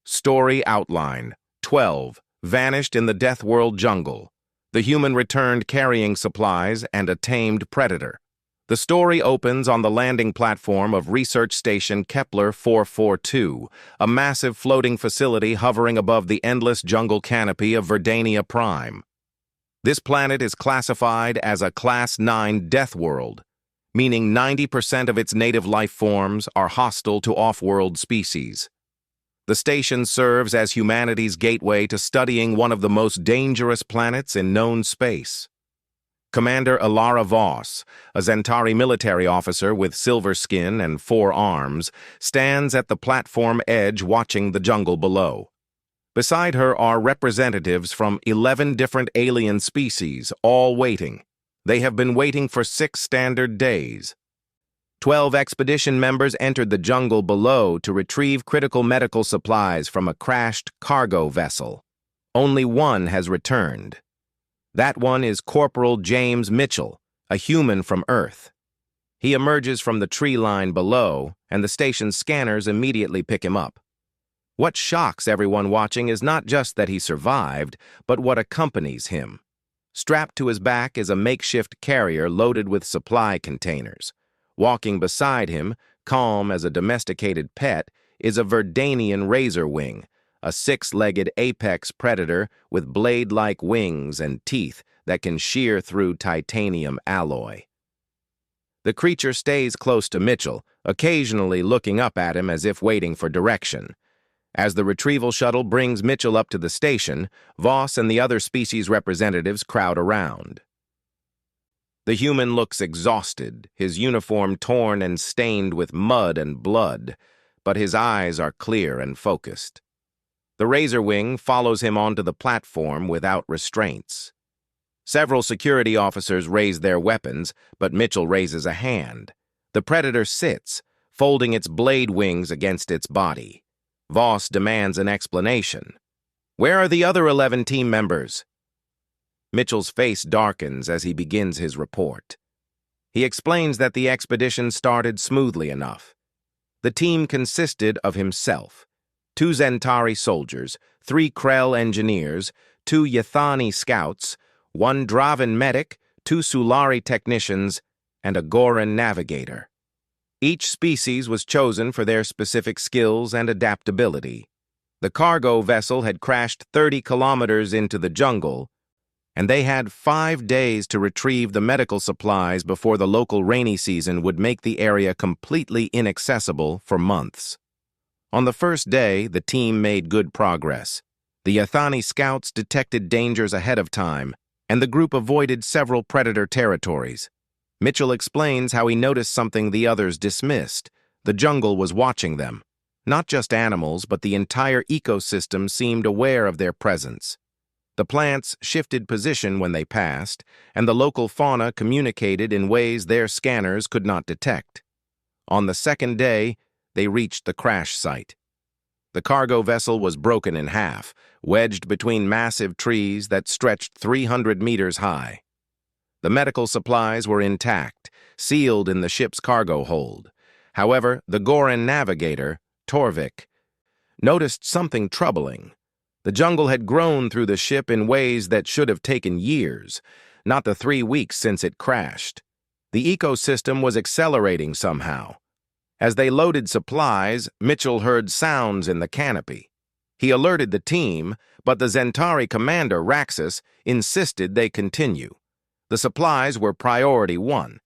Story outline. 12. Vanished in the Deathworld jungle. The human returned carrying supplies and a tamed predator. The story opens on the landing platform of Research Station Kepler 442, a massive floating facility hovering above the endless jungle canopy of Verdania Prime. This planet is classified as a Class 9 Deathworld, meaning 90% of its native life forms are hostile to off-world species. The station serves as humanity's gateway to studying one of the most dangerous planets in known space. Commander Ilara Voss, a Zentari military officer with silver skin and 4 arms, stands at the platform edge watching the jungle below. Beside her are representatives from 11 different alien species, all waiting. They have been waiting for 6 standard days. 12 expedition members entered the jungle below to retrieve critical medical supplies from a crashed cargo vessel. Only one has returned. That one is Corporal James Mitchell, a human from Earth. He emerges from the tree line below, and the station's scanners immediately pick him up. What shocks everyone watching is not just that he survived, but what accompanies him. Strapped to his back is a makeshift carrier loaded with supply containers. Walking beside him, calm as a domesticated pet, is a Verdanian razorwing, a 6-legged apex predator with blade-like wings and teeth that can shear through titanium alloy. The creature stays close to Mitchell, occasionally looking up at him as if waiting for direction. As the retrieval shuttle brings Mitchell up to the station, Voss and the other species representatives crowd around. The human looks exhausted, his uniform torn and stained with mud and blood, but his eyes are clear and focused. The razorwing follows him onto the platform without restraints. Several security officers raise their weapons, but Mitchell raises a hand. The predator sits, folding its blade wings against its body. Voss demands an explanation. "Where are the other 11 team members?" Mitchell's face darkens as he begins his report. He explains that the expedition started smoothly enough. The team consisted of himself, 2 Zentari soldiers, 3 Krell engineers, 2 Ythani scouts, 1 Draven medic, 2 Sulari technicians, and a Goran navigator. Each species was chosen for their specific skills and adaptability. The cargo vessel had crashed 30 kilometers into the jungle, and they had 5 days to retrieve the medical supplies before the local rainy season would make the area completely inaccessible for months. On the first day, the team made good progress. The Ythani scouts detected dangers ahead of time, and the group avoided several predator territories. Mitchell explains how he noticed something the others dismissed. The jungle was watching them. Not just animals, but the entire ecosystem seemed aware of their presence. The plants shifted position when they passed, and the local fauna communicated in ways their scanners could not detect. On the second day, they reached the crash site. The cargo vessel was broken in half, wedged between massive trees that stretched 300 meters high. The medical supplies were intact, sealed in the ship's cargo hold. However, the Goran navigator, Torvik, noticed something troubling. The jungle had grown through the ship in ways that should have taken years, not the 3 weeks since it crashed. The ecosystem was accelerating somehow. As they loaded supplies, Mitchell heard sounds in the canopy. He alerted the team, but the Zentari commander, Raxus, insisted they continue. The supplies were priority 1.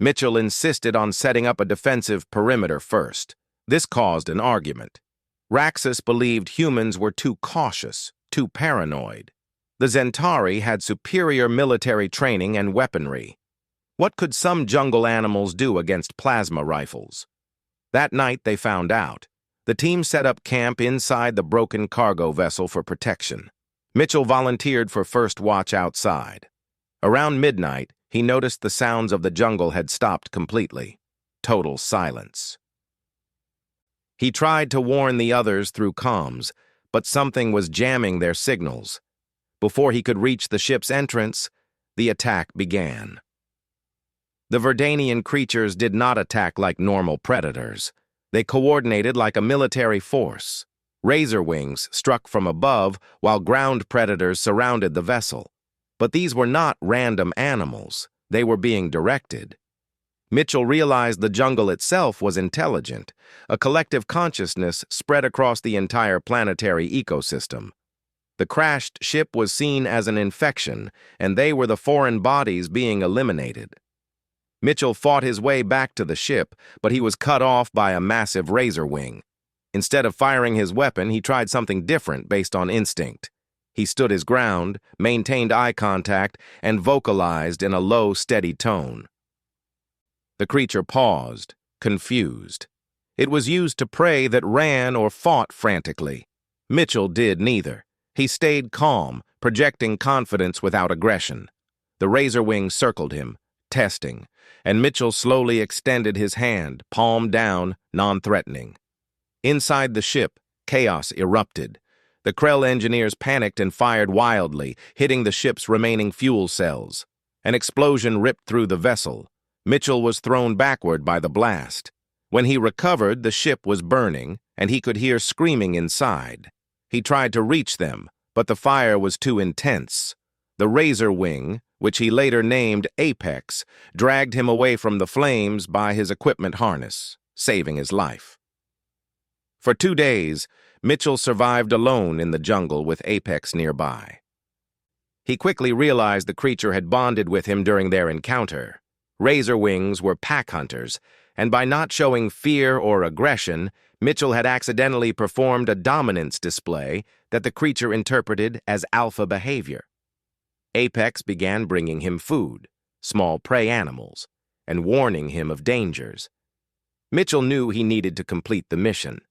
Mitchell insisted on setting up a defensive perimeter first. This caused an argument. Raxus believed humans were too cautious, too paranoid. The Zentari had superior military training and weaponry. What could some jungle animals do against plasma rifles? That night they found out. The team set up camp inside the broken cargo vessel for protection. Mitchell volunteered for first watch outside. Around midnight, he noticed the sounds of the jungle had stopped completely. Total silence. He tried to warn the others through comms, but something was jamming their signals. Before he could reach the ship's entrance, the attack began. The Verdanian creatures did not attack like normal predators. They coordinated like a military force. Razor wings struck from above while ground predators surrounded the vessel. But these were not random animals. They were being directed. Mitchell realized the jungle itself was intelligent. A collective consciousness spread across the entire planetary ecosystem. The crashed ship was seen as an infection, and they were the foreign bodies being eliminated. Mitchell fought his way back to the ship, but he was cut off by a massive razor wing. Instead of firing his weapon, he tried something different based on instinct. He stood his ground, maintained eye contact, and vocalized in a low, steady tone. The creature paused, confused. It was used to prey that ran or fought frantically. Mitchell did neither. He stayed calm, projecting confidence without aggression. The razor wing circled him, testing, and Mitchell slowly extended his hand, palm down, non-threatening. Inside the ship, chaos erupted. The Krell engineers panicked and fired wildly, hitting the ship's remaining fuel cells. An explosion ripped through the vessel. Mitchell was thrown backward by the blast. When he recovered, the ship was burning, and he could hear screaming inside. He tried to reach them, but the fire was too intense. The razor wing, which he later named Apex, dragged him away from the flames by his equipment harness, saving his life. For 2 days, Mitchell survived alone in the jungle with Apex nearby. He quickly realized the creature had bonded with him during their encounter. Razor wings were pack hunters, and by not showing fear or aggression, Mitchell had accidentally performed a dominance display that the creature interpreted as alpha behavior. Apex began bringing him food, small prey animals, and warning him of dangers. Mitchell knew he needed to complete the mission.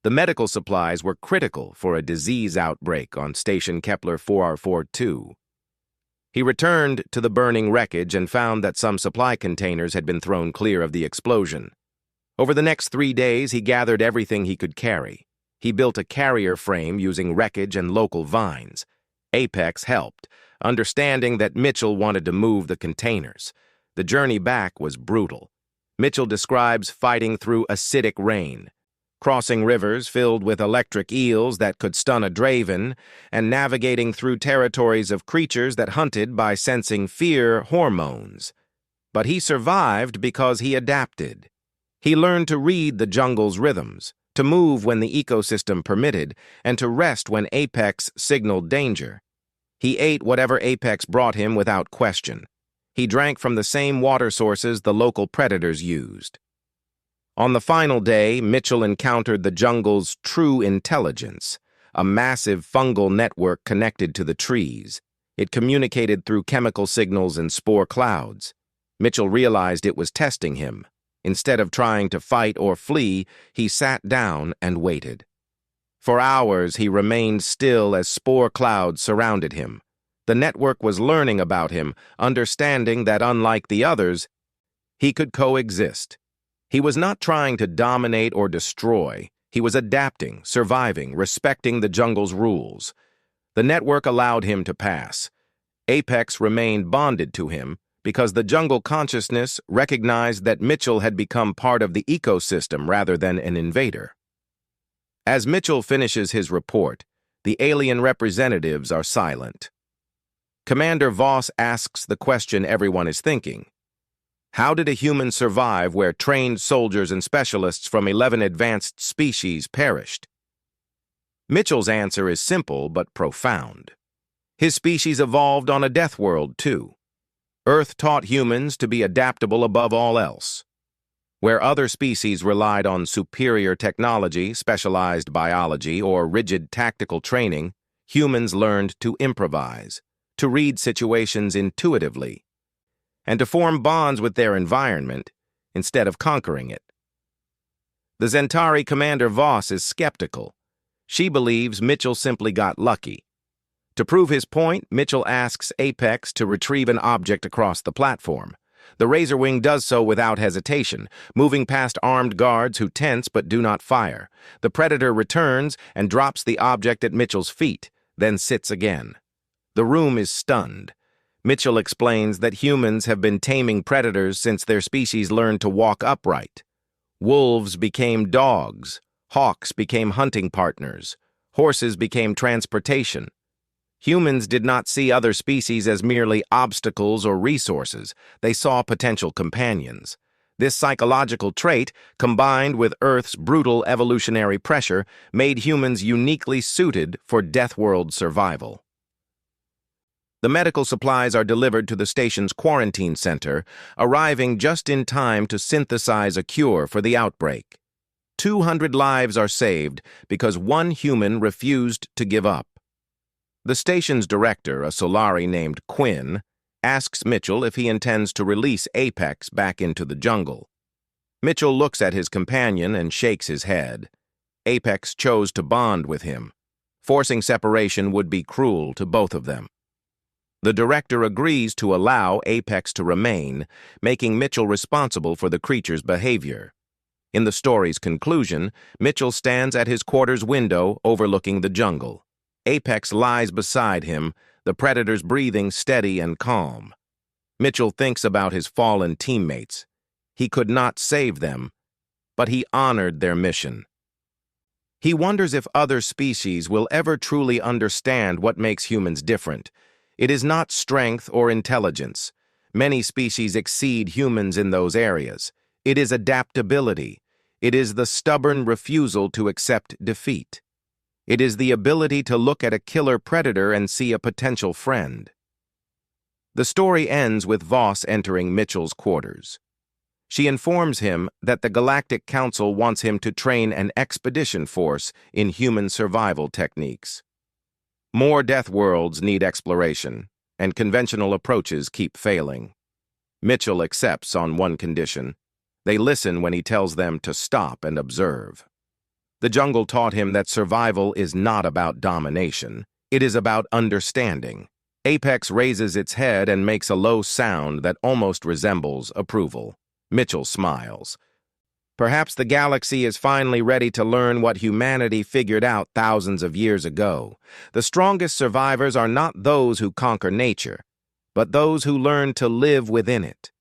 The medical supplies were critical for a disease outbreak on Station Kepler 4R42. He returned to the burning wreckage and found that some supply containers had been thrown clear of the explosion. Over the next 3 days, he gathered everything he could carry. He built a carrier frame using wreckage and local vines. Apex helped, understanding that Mitchell wanted to move the containers. The journey back was brutal. Mitchell describes fighting through acidic rain, crossing rivers filled with electric eels that could stun a draven, and navigating through territories of creatures that hunted by sensing fear hormones. But he survived because he adapted. He learned to read the jungle's rhythms, to move when the ecosystem permitted, and to rest when Apex signaled danger. He ate whatever Apex brought him without question. He drank from the same water sources the local predators used. On the final day, Mitchell encountered the jungle's true intelligence, a massive fungal network connected to the trees. It communicated through chemical signals and spore clouds. Mitchell realized it was testing him. Instead of trying to fight or flee, he sat down and waited. For hours, he remained still as spore clouds surrounded him. The network was learning about him, understanding that unlike the others, he could coexist. He was not trying to dominate or destroy. He was adapting, surviving, respecting the jungle's rules. The network allowed him to pass. Apex remained bonded to him because the jungle consciousness recognized that Mitchell had become part of the ecosystem rather than an invader. As Mitchell finishes his report, the alien representatives are silent. Commander Voss asks the question everyone is thinking. How did a human survive where trained soldiers and specialists from 11 advanced species perished? Mitchell's answer is simple but profound. His species evolved on a Deathworld, too. Earth taught humans to be adaptable above all else. Where other species relied on superior technology, specialized biology, or rigid tactical training, humans learned to improvise, to read situations intuitively, and to form bonds with their environment instead of conquering it. The Zentari Commander Voss is skeptical. She believes Mitchell simply got lucky. To prove his point, Mitchell asks Apex to retrieve an object across the platform. The Razorwing does so without hesitation, moving past armed guards who tense but do not fire. The Predator returns and drops the object at Mitchell's feet, then sits again. The room is stunned. Mitchell explains that humans have been taming predators since their species learned to walk upright. Wolves became dogs. Hawks became hunting partners. Horses became transportation. Humans did not see other species as merely obstacles or resources. They saw potential companions. This psychological trait, combined with Earth's brutal evolutionary pressure, made humans uniquely suited for Deathworld survival. The medical supplies are delivered to the station's quarantine center, arriving just in time to synthesize a cure for the outbreak. 200 lives are saved because one human refused to give up. The station's director, a Solari named Quinn, asks Mitchell if he intends to release Apex back into the jungle. Mitchell looks at his companion and shakes his head. Apex chose to bond with him. Forcing separation would be cruel to both of them. The director agrees to allow Apex to remain, making Mitchell responsible for the creature's behavior. In the story's conclusion, Mitchell stands at his quarters window overlooking the jungle. Apex lies beside him, the predator's breathing steady and calm. Mitchell thinks about his fallen teammates. He could not save them, but he honored their mission. He wonders if other species will ever truly understand what makes humans different. It is not strength or intelligence. Many species exceed humans in those areas. It is adaptability. It is the stubborn refusal to accept defeat. It is the ability to look at a killer predator and see a potential friend. The story ends with Voss entering Mitchell's quarters. She informs him that the Galactic Council wants him to train an expedition force in human survival techniques. More Deathworlds need exploration, and conventional approaches keep failing. Mitchell accepts on one condition. They listen when he tells them to stop and observe. The jungle taught him that survival is not about domination. It is about understanding. Apex raises its head and makes a low sound that almost resembles approval. Mitchell smiles. Perhaps the galaxy is finally ready to learn what humanity figured out thousands of years ago. The strongest survivors are not those who conquer nature, but those who learn to live within it.